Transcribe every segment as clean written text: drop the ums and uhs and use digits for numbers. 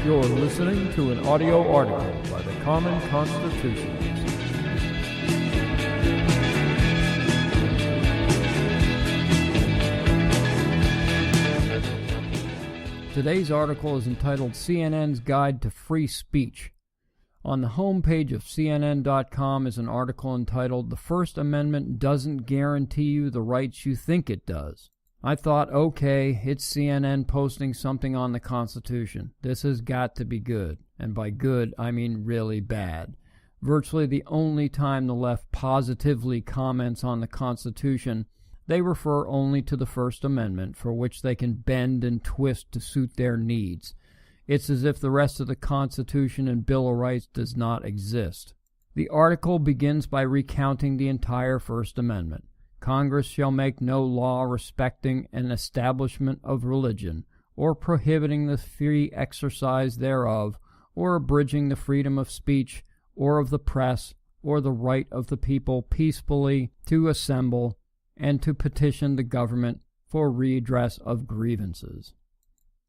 You're listening to an audio article by the Common Constitutionalist. Today's article is entitled CNN's Guide to Free Speech. On the homepage of CNN.com is an article entitled The First Amendment Doesn't Guarantee You the Rights You Think It Does. I thought, okay, it's CNN posting something on the Constitution. This has got to be good. And by good, I mean really bad. Virtually the only time the left positively comments on the Constitution, they refer only to the First Amendment, for which they can bend and twist to suit their needs. It's as if the rest of the Constitution and Bill of Rights does not exist. The article begins by recounting the entire First Amendment. Congress shall make no law respecting an establishment of religion, or prohibiting the free exercise thereof, or abridging the freedom of speech, or of the press, or the right of the people peaceably to assemble, and to petition the government for redress of grievances.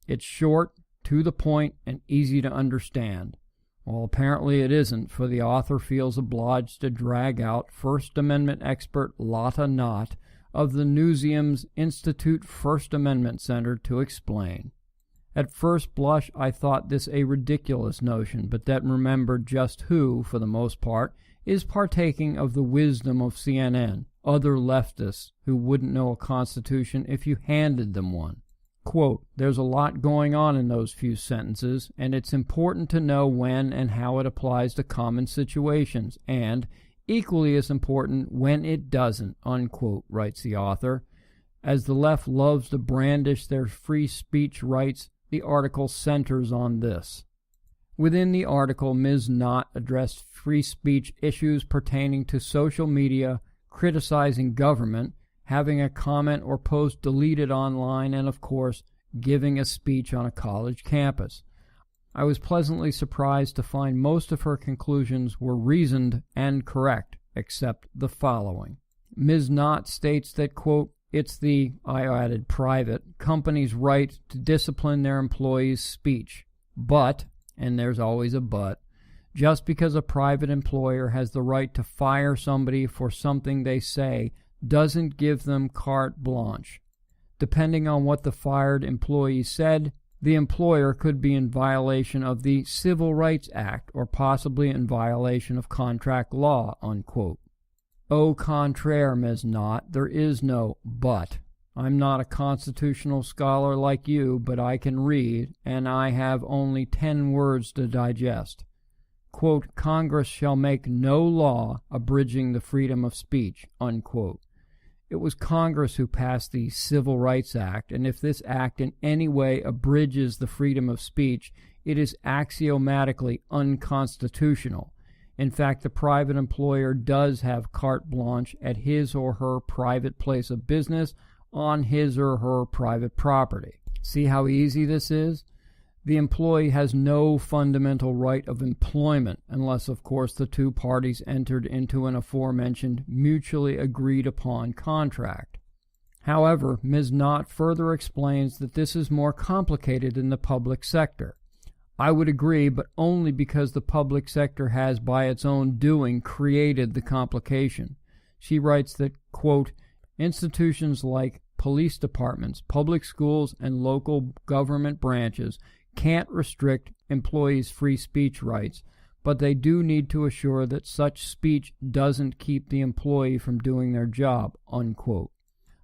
It's short, to the point, and easy to understand. Well, apparently it isn't, for the author feels obliged to drag out First Amendment expert Lotta Knott of the Newseum's Institute First Amendment Center to explain. At first blush, I thought this a ridiculous notion, but then remembered just who, for the most part, is partaking of the wisdom of CNN, other leftists who wouldn't know a constitution if you handed them one. Quote, there's a lot going on in those few sentences, and it's important to know when and how it applies to common situations, and, equally as important, when it doesn't, unquote, writes the author. As the left loves to brandish their free speech rights, the article centers on this. Within the article, Ms. Knott addressed free speech issues pertaining to social media, criticizing government, having a comment or post deleted online, and, of course, giving a speech on a college campus. I was pleasantly surprised to find most of her conclusions were reasoned and correct, except the following. Ms. Knott states that, quote, it's the, I added private, company's right to discipline their employees' speech. But, and there's always a but, just because a private employer has the right to fire somebody for something they say doesn't give them carte blanche. Depending on what the fired employee said, the employer could be in violation of the Civil Rights Act or possibly in violation of contract law, unquote. Au contraire, Ms. Knott, there is no but. I'm not a constitutional scholar like you, but I can read, and I have only 10 words to digest. Quote, Congress shall make no law abridging the freedom of speech, unquote. It was Congress who passed the Civil Rights Act, and if this act in any way abridges the freedom of speech, it is axiomatically unconstitutional. In fact, the private employer does have carte blanche at his or her private place of business on his or her private property. See how easy this is? The employee has no fundamental right of employment unless, of course, the two parties entered into an aforementioned mutually agreed upon contract. However, Ms. Knott further explains that this is more complicated in the public sector. I would agree, but only because the public sector has, by its own doing, created the complication. She writes that, quote, institutions like police departments, public schools, and local government branches can't restrict employees' free speech rights, but they do need to assure that such speech doesn't keep the employee from doing their job, unquote.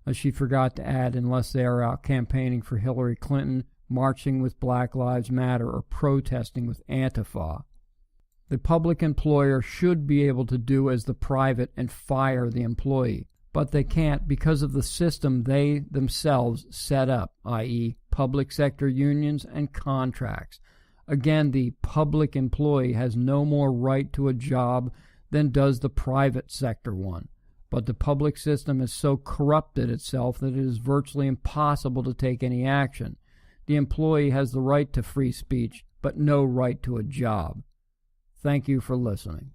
As she forgot to add, unless they are out campaigning for Hillary Clinton, marching with Black Lives Matter, or protesting with Antifa. The public employer should be able to do as the private and fire the employee, but they can't because of the system they themselves set up, i.e., public sector unions and contracts. Again, the public employee has no more right to a job than does the private sector one. But the public system has so corrupted itself that it is virtually impossible to take any action. The employee has the right to free speech, but no right to a job. Thank you for listening.